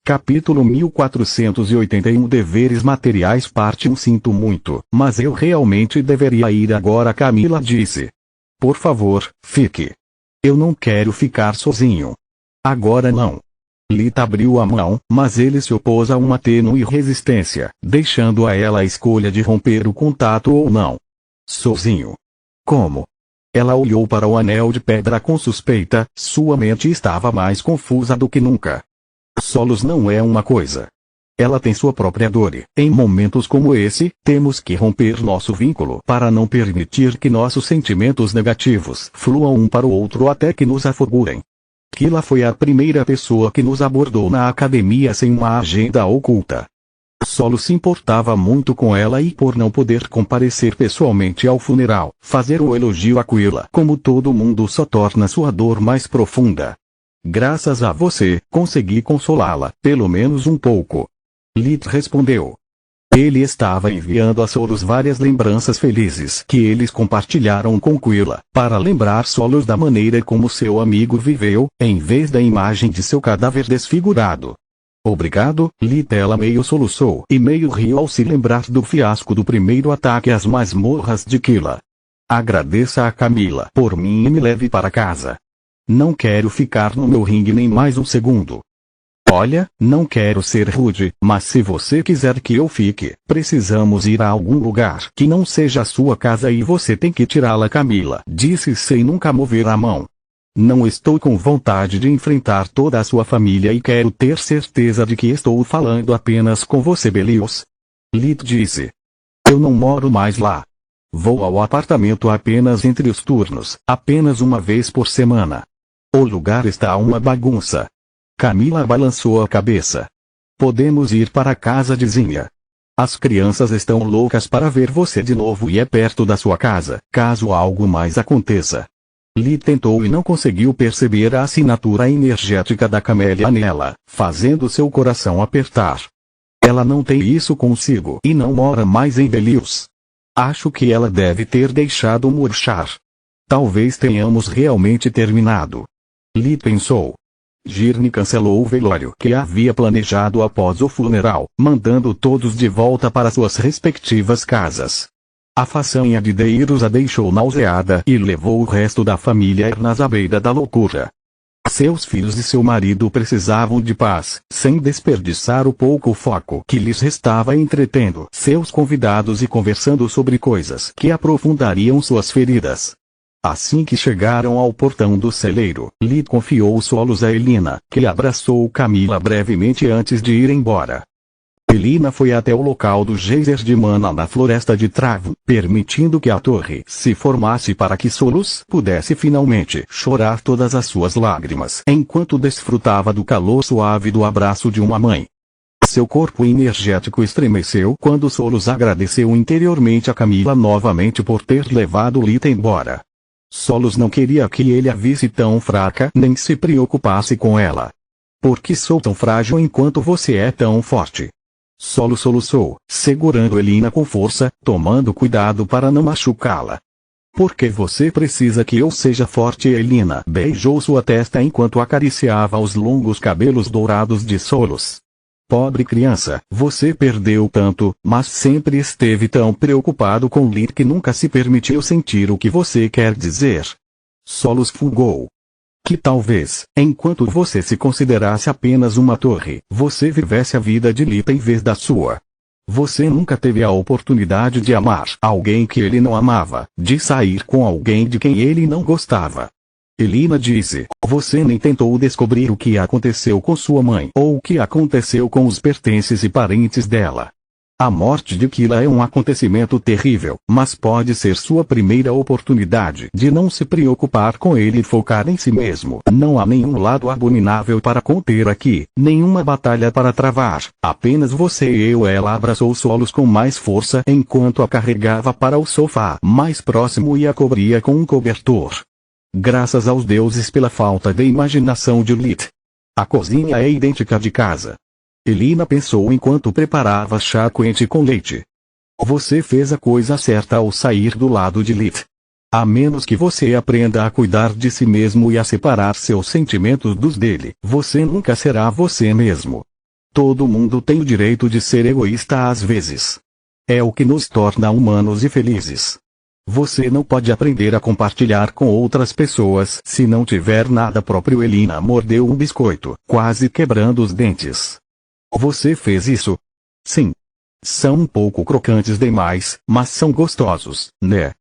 Capítulo 1481 Deveres materiais Parte 1 Sinto muito, mas eu realmente deveria ir agora. Camila disse. Por favor, fique. Eu não quero ficar sozinho. Agora não. Lita abriu a mão, mas ele se opôs a uma tênue resistência, deixando a ela a escolha de romper o contato ou não. Sozinho? Como? Ela olhou para o anel de pedra com suspeita, sua mente estava mais confusa do que nunca. Solos não é uma coisa. Ela tem sua própria dor e, em momentos como esse, temos que romper nosso vínculo para não permitir que nossos sentimentos negativos fluam um para o outro até que nos afogurem. Kila foi a primeira pessoa que nos abordou na academia sem uma agenda oculta. Solo se importava muito com ela e por não poder comparecer pessoalmente ao funeral, fazer o elogio a Kila como todo mundo só torna sua dor mais profunda. Graças a você, consegui consolá-la, pelo menos um pouco. Lit respondeu. Ele estava enviando a Solos várias lembranças felizes que eles compartilharam com Kila, para lembrar Solos da maneira como seu amigo viveu, em vez da imagem de seu cadáver desfigurado. Obrigado, Lit. Ela meio soluçou e meio riu ao se lembrar do fiasco do primeiro ataque às masmorras de Kila. Agradeça a Camila por mim e me leve para casa. Não quero ficar no meu ringue nem mais um segundo. Olha, não quero ser rude, mas se você quiser que eu fique, precisamos ir a algum lugar que não seja a sua casa e você tem que tirá-la. Camila disse sem nunca mover a mão. Não estou com vontade de enfrentar toda a sua família e quero ter certeza de que estou falando apenas com você. Belios. Lit disse. Eu não moro mais lá. Vou ao apartamento apenas entre os turnos, apenas uma vez por semana. O lugar está uma bagunça. Camila balançou a cabeça. Podemos ir para casa de Zinha. As crianças estão loucas para ver você de novo e é perto da sua casa, caso algo mais aconteça. Lee tentou e não conseguiu perceber a assinatura energética da camélia nela, fazendo seu coração apertar. Ela não tem isso consigo e não mora mais em Belius. Acho que ela deve ter deixado murchar. Talvez tenhamos realmente terminado. Lee pensou. Girne cancelou o velório que havia planejado após o funeral, mandando todos de volta para suas respectivas casas. A façanha de Deiros a deixou nauseada e levou o resto da família Ernaz à beira da loucura. Seus filhos e seu marido precisavam de paz, sem desperdiçar o pouco foco que lhes restava entretendo seus convidados e conversando sobre coisas que aprofundariam suas feridas. Assim que chegaram ao portão do celeiro, Lee confiou os solos a Elina, que abraçou Camila brevemente antes de ir embora. Elina foi até o local do geyser de mana na floresta de Travo, permitindo que a torre se formasse para que Solos pudesse finalmente chorar todas as suas lágrimas enquanto desfrutava do calor suave do abraço de uma mãe. Seu corpo energético estremeceu quando Solos agradeceu interiormente a Camila novamente por ter levado Lita embora. Solos não queria que ele a visse tão fraca nem se preocupasse com ela. Por que sou tão frágil enquanto você é tão forte? Solos soluçou, segurando Elina com força, tomando cuidado para não machucá-la. Por que você precisa que eu seja forte? Elina beijou sua testa enquanto acariciava os longos cabelos dourados de Solos. Pobre criança, você perdeu tanto, mas sempre esteve tão preocupado com Lir que nunca se permitiu sentir o que você quer dizer. Solos fungou. Que talvez, enquanto você se considerasse apenas uma torre, você vivesse a vida de Lita em vez da sua. Você nunca teve a oportunidade de amar alguém que ele não amava, de sair com alguém de quem ele não gostava. Elina disse, você nem tentou descobrir o que aconteceu com sua mãe ou o que aconteceu com os pertences e parentes dela. A morte de Kila é um acontecimento terrível, mas pode ser sua primeira oportunidade de não se preocupar com ele e focar em si mesmo. Não há nenhum lado abominável para conter aqui, nenhuma batalha para travar, apenas você e eu. Ela abraçou Solos com mais força enquanto a carregava para o sofá mais próximo e a cobria com um cobertor. Graças aos deuses pela falta de imaginação de Lit. A cozinha é idêntica de casa. Elina pensou enquanto preparava chá quente com leite. Você fez a coisa certa ao sair do lado de Lit. A menos que você aprenda a cuidar de si mesmo e a separar seus sentimentos dos dele, você nunca será você mesmo. Todo mundo tem o direito de ser egoísta às vezes. É o que nos torna humanos e felizes. Você não pode aprender a compartilhar com outras pessoas se não tiver nada próprio. Elina mordeu um biscoito, quase quebrando os dentes. Você fez isso? Sim. São um pouco crocantes demais, mas são gostosos, né?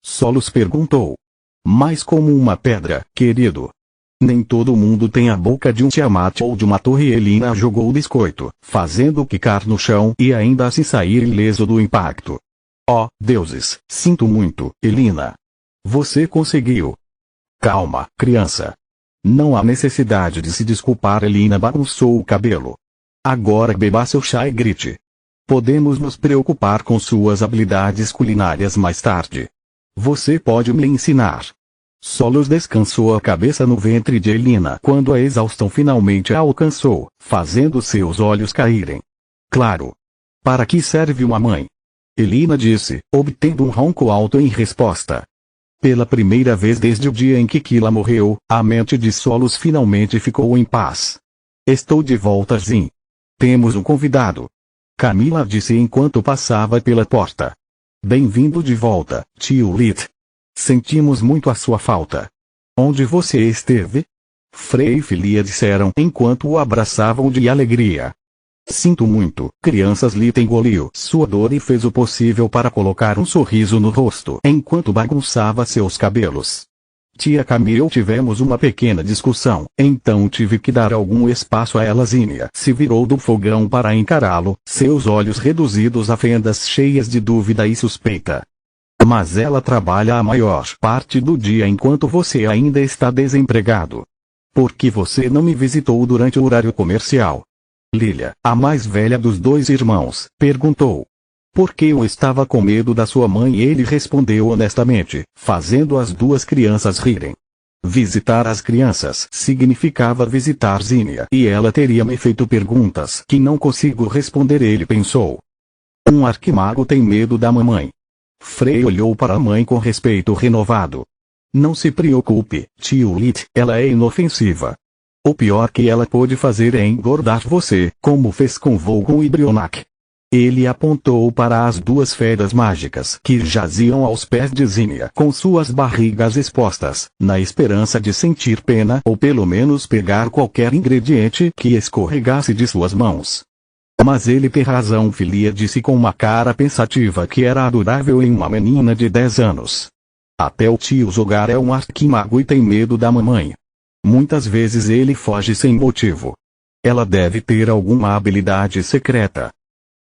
Solos perguntou. Mas como uma pedra, querido. Nem todo mundo tem a boca de um Tiamat ou de uma torre. Elina jogou o biscoito, fazendo quicar no chão e ainda assim sair ileso do impacto. Oh, deuses, sinto muito, Elina. Você conseguiu. Calma, criança. Não há necessidade de se desculpar. Elina bagunçou o cabelo. Agora beba seu chá e grite. Podemos nos preocupar com suas habilidades culinárias mais tarde. Você pode me ensinar. Solos descansou a cabeça no ventre de Elina quando a exaustão finalmente a alcançou, fazendo seus olhos caírem. Claro. Para que serve uma mãe? Elina disse, obtendo um ronco alto em resposta. Pela primeira vez desde o dia em que Kila morreu, a mente de Solos finalmente ficou em paz. Estou de volta, Zin. Temos um convidado. Camila disse enquanto passava pela porta. Bem-vindo de volta, tio Lit. Sentimos muito a sua falta. Onde você esteve? Frei e Filia disseram enquanto o abraçavam de alegria. Sinto muito, crianças. Lit engoliu sua dor e fez o possível para colocar um sorriso no rosto enquanto bagunçava seus cabelos. Tia Camille e eu tivemos uma pequena discussão, então tive que dar algum espaço a ela. Zinnia se virou do fogão para encará-lo, seus olhos reduzidos a fendas cheias de dúvida e suspeita. Mas ela trabalha a maior parte do dia enquanto você ainda está desempregado. Por que você não me visitou durante o horário comercial? Lilia, a mais velha dos dois irmãos, perguntou. Porque eu estava com medo da sua mãe. Ele respondeu honestamente, fazendo as duas crianças rirem. Visitar as crianças significava visitar Zinnia e ela teria me feito perguntas que não consigo responder. Ele pensou. Um arquimago tem medo da mamãe. Frei olhou para a mãe com respeito renovado. Não se preocupe, tio Lit, ela é inofensiva. O pior que ela pode fazer é engordar você, como fez com Volgon e Brionac. Ele apontou para as duas feras mágicas que jaziam aos pés de Zinnia com suas barrigas expostas, na esperança de sentir pena ou pelo menos pegar qualquer ingrediente que escorregasse de suas mãos. Mas ele tem razão. Filia disse com uma cara pensativa que era adorável em uma menina de 10 anos. Até o tio Zogar é um arquimago e tem medo da mamãe. Muitas vezes ele foge sem motivo. Ela deve ter alguma habilidade secreta.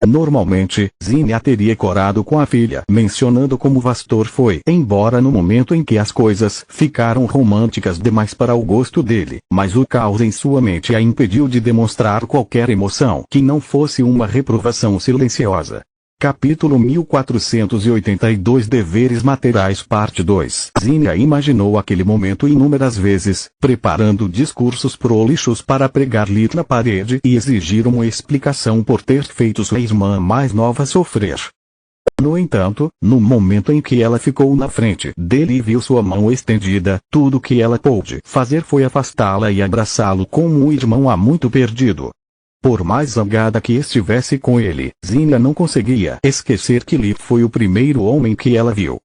Normalmente, Zinnia teria corado com a filha, mencionando como Vastor foi embora no momento em que as coisas ficaram românticas demais para o gosto dele, mas o caos em sua mente a impediu de demonstrar qualquer emoção que não fosse uma reprovação silenciosa. Capítulo 1482 Deveres Materiais Parte 2 Zinnia imaginou aquele momento inúmeras vezes, preparando discursos prolixos para pregar Lit na parede e exigir uma explicação por ter feito sua irmã mais nova sofrer. No entanto, no momento em que ela ficou na frente dele e viu sua mão estendida, tudo que ela pôde fazer foi afastá-la e abraçá-lo como um irmão há muito perdido. Por mais zangada que estivesse com ele, Zinnia não conseguia esquecer que Lit foi o primeiro homem que ela viu.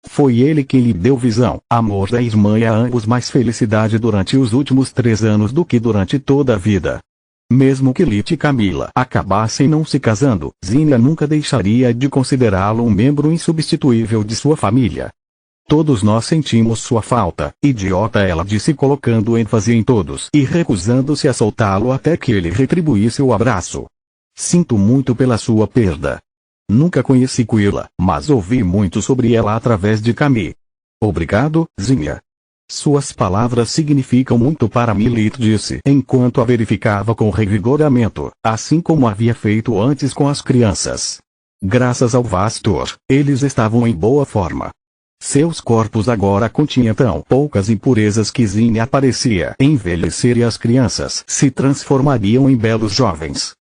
Foi ele quem lhe deu visão, amor da irmã e a ambos mais felicidade durante os últimos 3 anos do que durante toda a vida. Mesmo que Lit e Camila acabassem não se casando, Zinnia nunca deixaria de considerá-lo um membro insubstituível de sua família. Todos nós sentimos sua falta, idiota, ela disse colocando ênfase em todos e recusando-se a soltá-lo até que ele retribuísse o abraço. Sinto muito pela sua perda. Nunca conheci Quilla, mas ouvi muito sobre ela através de Camille. Obrigado, Zinnia. Suas palavras significam muito para mim, Lit disse enquanto a verificava com revigoramento, assim como havia feito antes com as crianças. Graças ao Vastor, eles estavam em boa forma. Seus corpos agora continham tão poucas impurezas que Zinnia parecia envelhecer e as crianças se transformariam em belos jovens.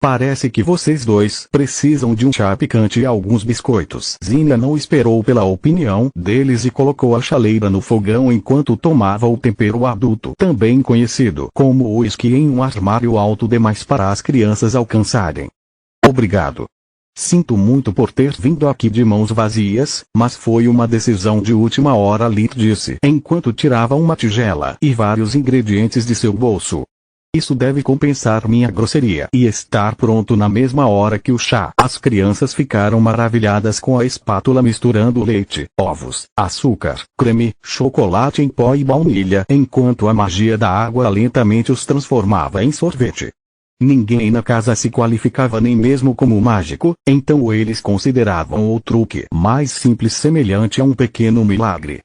Parece que vocês dois precisam de um chá picante e alguns biscoitos. Zinnia não esperou pela opinião deles e colocou a chaleira no fogão enquanto tomava o tempero adulto, também conhecido como uísque, em um armário alto demais para as crianças alcançarem. Obrigado. Sinto muito por ter vindo aqui de mãos vazias, mas foi uma decisão de última hora, Lit disse, enquanto tirava uma tigela e vários ingredientes de seu bolso. Isso deve compensar minha grosseria e estar pronto na mesma hora que o chá. As crianças ficaram maravilhadas com a espátula misturando leite, ovos, açúcar, creme, chocolate em pó e baunilha, enquanto a magia da água lentamente os transformava em sorvete. Ninguém na casa se qualificava nem mesmo como mágico, então eles consideravam o truque mais simples, semelhante a um pequeno milagre.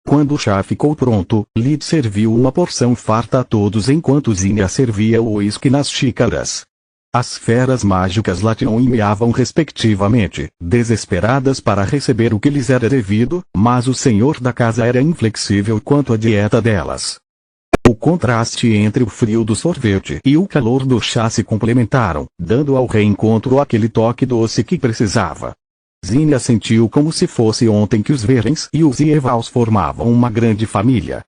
Quando o chá ficou pronto, Lit serviu uma porção farta a todos enquanto Zinnia servia o uísque nas xícaras. As feras mágicas latiam e miavam respectivamente, desesperadas para receber o que lhes era devido, mas o senhor da casa era inflexível quanto à dieta delas. O contraste entre o frio do sorvete e o calor do chá se complementaram, dando ao reencontro aquele toque doce que precisava. Zinnia sentiu como se fosse ontem que os Verens e os Evals formavam uma grande família.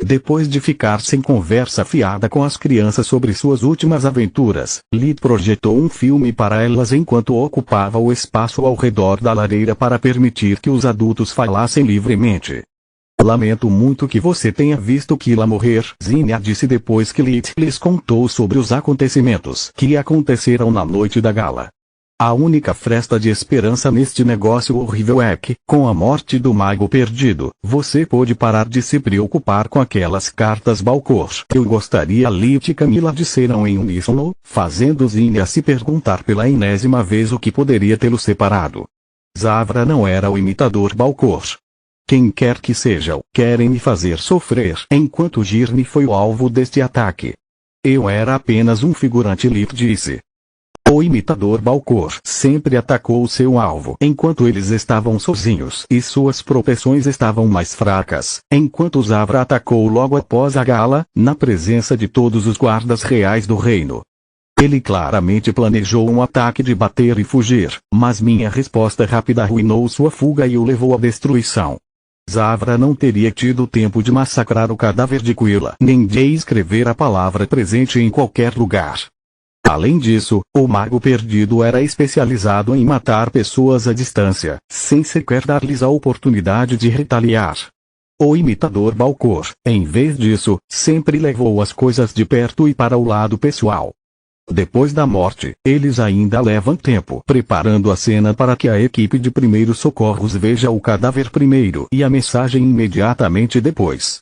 Depois de ficar sem conversa fiada com as crianças sobre suas últimas aventuras, Lit projetou um filme para elas enquanto ocupava o espaço ao redor da lareira para permitir que os adultos falassem livremente. Lamento muito que você tenha visto Kila morrer, Zinnia disse depois que Lit lhes contou sobre os acontecimentos que aconteceram na noite da gala. A única fresta de esperança neste negócio horrível é que, com a morte do mago perdido, você pôde parar de se preocupar com aquelas cartas Balcor. Eu gostaria, Lit e Camila disseram em uníssono, fazendo Zinnia se perguntar pela enésima vez o que poderia tê-lo separado. Zavra não era o imitador Balcor. Quem quer que sejam, querem me fazer sofrer, enquanto Girne foi o alvo deste ataque. Eu era apenas um figurante, Lit disse. O imitador Balcor sempre atacou seu alvo enquanto eles estavam sozinhos e suas proteções estavam mais fracas, enquanto Zavra atacou logo após a gala, na presença de todos os guardas reais do reino. Ele claramente planejou um ataque de bater e fugir, mas minha resposta rápida arruinou sua fuga e o levou à destruição. Zavra não teria tido tempo de massacrar o cadáver de Quilla, nem de escrever a palavra presente em qualquer lugar. Além disso, o mago perdido era especializado em matar pessoas à distância, sem sequer dar-lhes a oportunidade de retaliar. O imitador Balcor, em vez disso, sempre levou as coisas de perto e para o lado pessoal. Depois da morte, eles ainda levam tempo preparando a cena para que a equipe de primeiros socorros veja o cadáver primeiro e a mensagem imediatamente depois.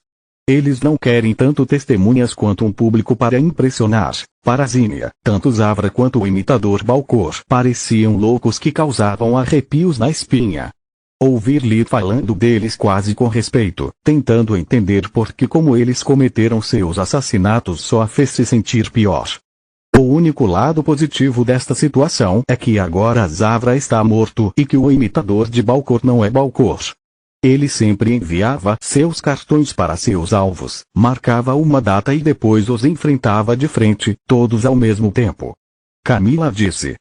Eles não querem tanto testemunhas quanto um público para impressionar. Para Zinnia, tanto Zavra quanto o imitador Balcor pareciam loucos que causavam arrepios na espinha. Ouvir Lit falando deles quase com respeito, tentando entender por que como eles cometeram seus assassinatos só a fez se sentir pior. O único lado positivo desta situação é que agora Zavra está morto e que o imitador de Balcor não é Balcor. Ele sempre enviava seus cartões para seus alvos, marcava uma data e depois os enfrentava de frente, todos ao mesmo tempo. Camila disse.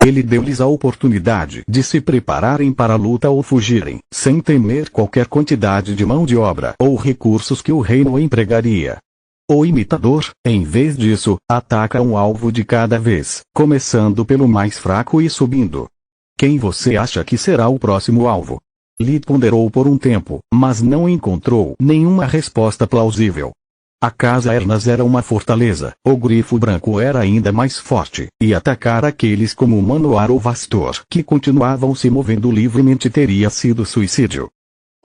Ele deu-lhes a oportunidade de se prepararem para a luta ou fugirem, sem temer qualquer quantidade de mão de obra ou recursos que o reino empregaria. O imitador, em vez disso, ataca um alvo de cada vez, começando pelo mais fraco e subindo. Quem você acha que será o próximo alvo? Lit ponderou por um tempo, mas não encontrou nenhuma resposta plausível. A casa Ernas era uma fortaleza, o grifo branco era ainda mais forte, e atacar aqueles como Manoar ou Vastor que continuavam se movendo livremente teria sido suicídio.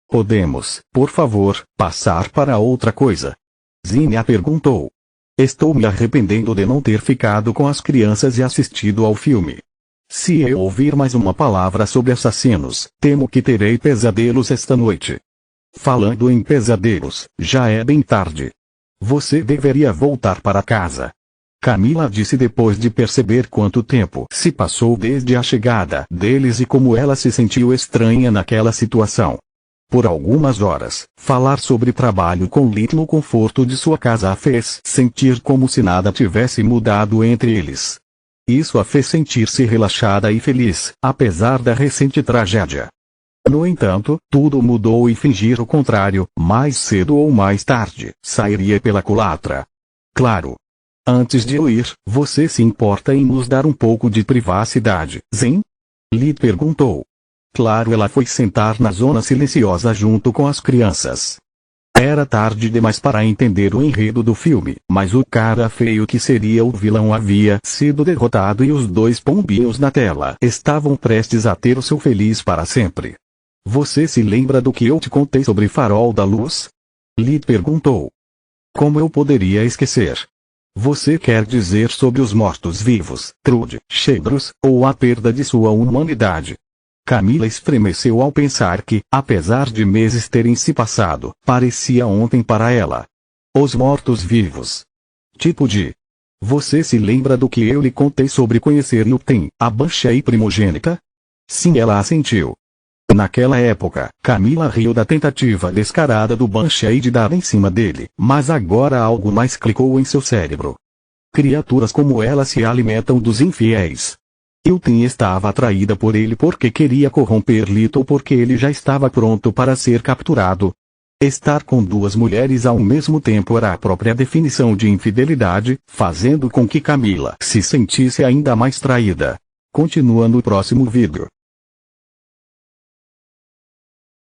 Podemos, por favor, passar para outra coisa? Zinnia perguntou. Estou me arrependendo de não ter ficado com as crianças e assistido ao filme. Se eu ouvir mais uma palavra sobre assassinos, temo que terei pesadelos esta noite. Falando em pesadelos, já é bem tarde. Você deveria voltar para casa. Camila disse depois de perceber quanto tempo se passou desde a chegada deles e como ela se sentiu estranha naquela situação. Por algumas horas, falar sobre trabalho com Lit no conforto de sua casa a fez sentir como se nada tivesse mudado entre eles. Isso a fez sentir-se relaxada e feliz, apesar da recente tragédia. No entanto, tudo mudou e fingir o contrário, mais cedo ou mais tarde, sairia pela culatra. Claro. Antes de eu ir, você se importa em nos dar um pouco de privacidade, Zen? Lee perguntou. Claro, ela foi sentar na zona silenciosa junto com as crianças. Era tarde demais para entender o enredo do filme, mas o cara feio que seria o vilão havia sido derrotado e os dois pombinhos na tela estavam prestes a ter o seu feliz para sempre. Você se lembra do que eu te contei sobre Farol da Luz? Lee perguntou. Como eu poderia esquecer? Você quer dizer sobre os mortos-vivos, Trude, Shedros, ou a perda de sua humanidade? Camila estremeceu ao pensar que, apesar de meses terem se passado, parecia ontem para ela. Os mortos-vivos. Tipo de... Você se lembra do que eu lhe contei sobre conhecer Nuten, a Banshee primogênita? Sim, ela assentiu. Naquela época, Camila riu da tentativa descarada do Banshee de dar em cima dele, mas agora algo mais clicou em seu cérebro. Criaturas como ela se alimentam dos infiéis. Nuten estava atraída por ele porque queria corromper Little porque ele já estava pronto para ser capturado. Estar com duas mulheres ao mesmo tempo era a própria definição de infidelidade, fazendo com que Camila se sentisse ainda mais traída. Continua no próximo vídeo.